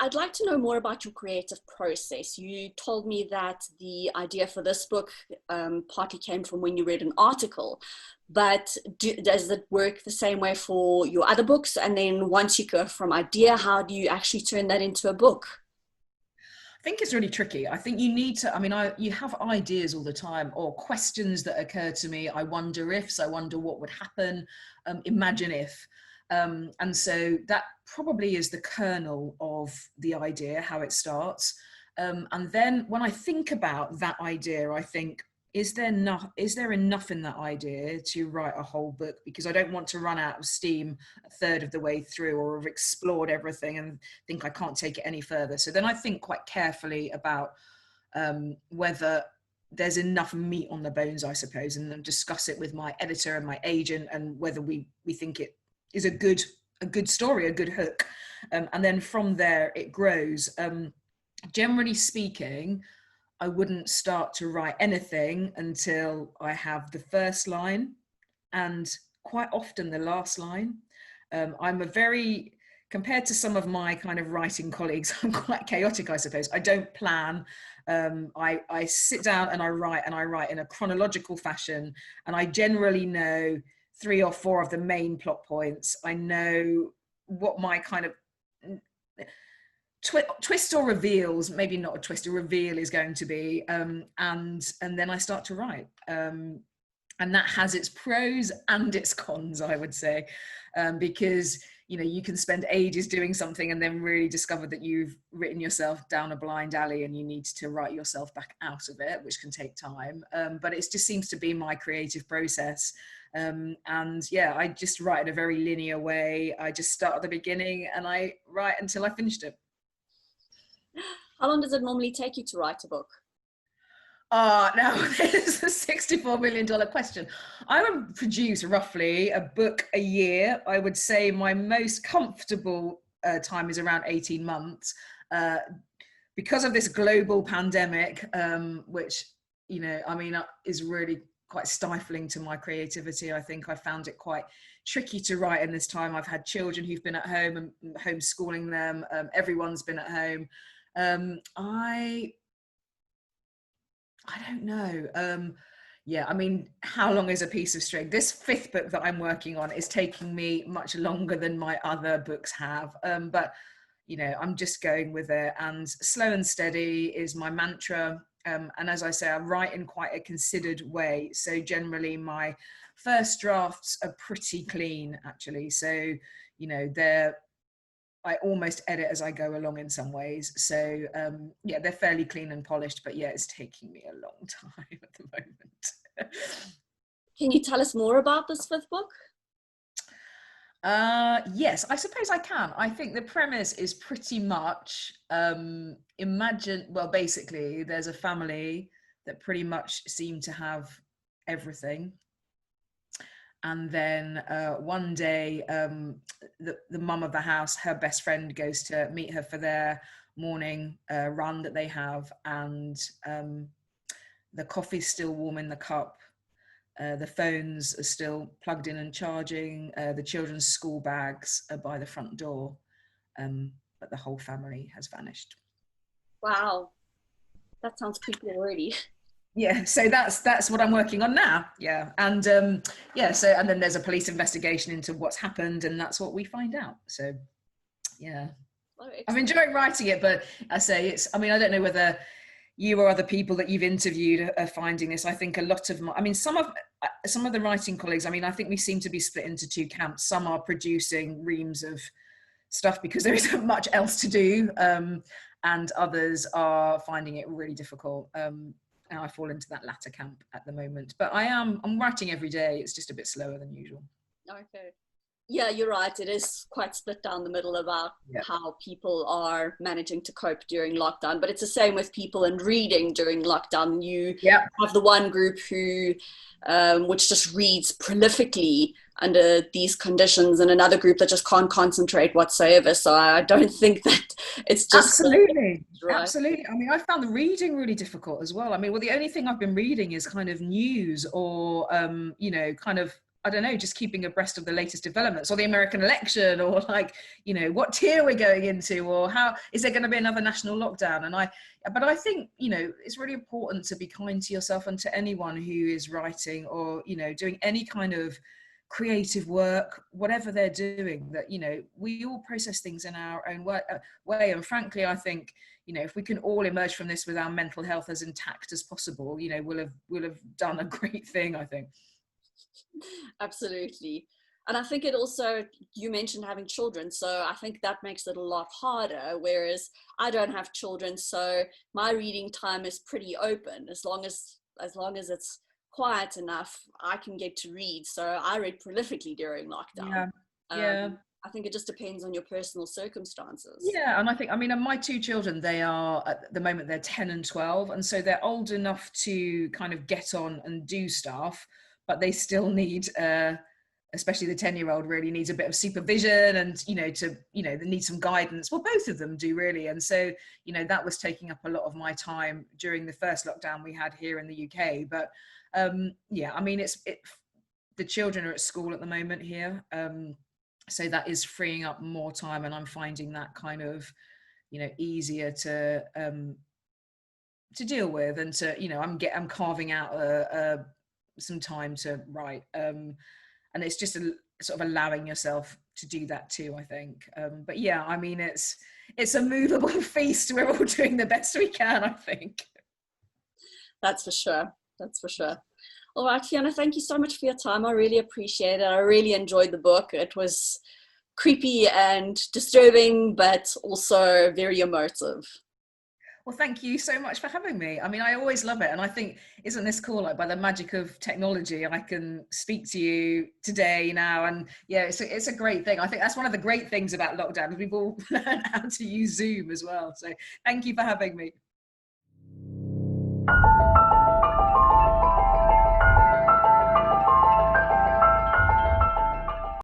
I'd like to know more about your creative process. You told me that the idea for this book partly came from when you read an article, but does it work the same way for your other books? And then once you go from idea, how do you actually turn that into a book? I think it's really tricky. I think you need to, you have ideas all the time or questions that occur to me. I wonder ifs, I wonder what would happen, imagine if. And so that probably is the kernel of the idea, how it starts. And then when I think about that idea, I think, is there enough in that idea to write a whole book? Because I don't want to run out of steam a third of the way through, or have explored everything and think I can't take it any further. So then I think quite carefully about whether there's enough meat on the bones, I suppose, and then discuss it with my editor and my agent, and whether we think it is a good story, a good hook. And then from there it grows. Generally speaking, I wouldn't start to write anything until I have the first line, and quite often the last line. Compared to some of my kind of writing colleagues, I'm quite chaotic, I suppose. I don't plan. I sit down and I write in a chronological fashion, and I generally know 3 or 4 of the main plot points. I know what my kind of twist or reveals, maybe not a twist, a reveal is going to be, and then I start to write, and that has its pros and its cons, I would say, because you can spend ages doing something and then really discover that you've written yourself down a blind alley and you need to write yourself back out of it, which can take time, but it just seems to be my creative process. And yeah, I just write in a very linear way. I just start at the beginning and I write until I finished it. How long does it normally take you to write a book? Now there's a $64 million question. I would produce roughly a book a year. I would say my most comfortable time is around 18 months. Because of this global pandemic, which, is really quite stifling to my creativity. I think I found it quite tricky to write in this time. I've had children who've been at home and homeschooling them. Everyone's been at home. I don't know. How long is a piece of string? This 5th book that I'm working on is taking me much longer than my other books have. But I'm just going with it, and slow and steady is my mantra. And as I say, I write in quite a considered way. So generally my first drafts are pretty clean, actually. So, I almost edit as I go along in some ways. So they're fairly clean and polished, but yeah, it's taking me a long time at the moment. Can you tell us more about this 5th book? Yes, I suppose I can. I think the premise is pretty much, basically there's a family that pretty much seem to have everything. And then one day, the mum of the house, her best friend, goes to meet her for their morning run that they have, and the coffee's still warm in the cup. The phones are still plugged in and charging. The children's school bags are by the front door, but the whole family has vanished. Wow, that sounds creepy already. Yeah, so that's what I'm working on now. Yeah, and and then there's a police investigation into what's happened, and that's what we find out. So, yeah, I'm enjoying writing it, but I say I don't know whether you or other people that you've interviewed are finding this. I think a lot of some of the writing colleagues, I think we seem to be split into 2 camps. Some are producing reams of stuff because there isn't much else to do, and others are finding it really difficult. And I fall into that latter camp at the moment. But I'm writing every day. It's just a bit slower than usual. Okay. Yeah, you're right. It is quite split down the middle about how people are managing to cope during lockdown. But it's the same with people in reading during lockdown. You have the one group who, which just reads prolifically under these conditions, and another group that just can't concentrate whatsoever. So I don't think that it's just... Absolutely. Absolutely. I found the reading really difficult as well. The only thing I've been reading is kind of news or, I don't know, just keeping abreast of the latest developments, or the American election, or like, you know, what tier we're going into, or how is there going to be another national lockdown. But I think, you know, it's really important to be kind to yourself and to anyone who is writing or, you know, doing any kind of creative work, whatever they're doing, that, you know, we all process things in our own way. And frankly, I think, you know, if we can all emerge from this with our mental health as intact as possible, you know, we'll have done a great thing, I think. Absolutely. And I think it also, you mentioned having children, so I think that makes it a lot harder, whereas I don't have children, so my reading time is pretty open. As long as it's quiet enough, I can get to read. So I read prolifically during lockdown. Yeah. I think it just depends on your personal circumstances. Yeah, and I think, I mean, my two children, they are, at the moment, they're 10 and 12, and so they're old enough to kind of get on and do stuff, but they still need, especially the 10-year-old really needs a bit of supervision, and, you know, they need some guidance. Well, both of them do really. And so, you know, that was taking up a lot of my time during the first lockdown we had here in the UK. But yeah, I mean, the children are at school at the moment here. So that is freeing up more time, and I'm finding that kind of, you know, easier to deal with, and to, you know, I'm carving out some time to write, and it's just sort of allowing yourself to do that too, I think. But yeah, I mean, it's a movable feast. We're all doing the best we can, I think. That's for sure. That's for sure. All right, Fiona, thank you so much for your time. I really appreciate it. I really enjoyed the book. It was creepy and disturbing, but also very emotive. Well, thank you so much for having me. I mean, I always love it. And I think, isn't this cool? Like, by the magic of technology, I can speak to you today now. And yeah, it's a great thing. I think that's one of the great things about lockdown. We've all learned how to use Zoom as well. So thank you for having me.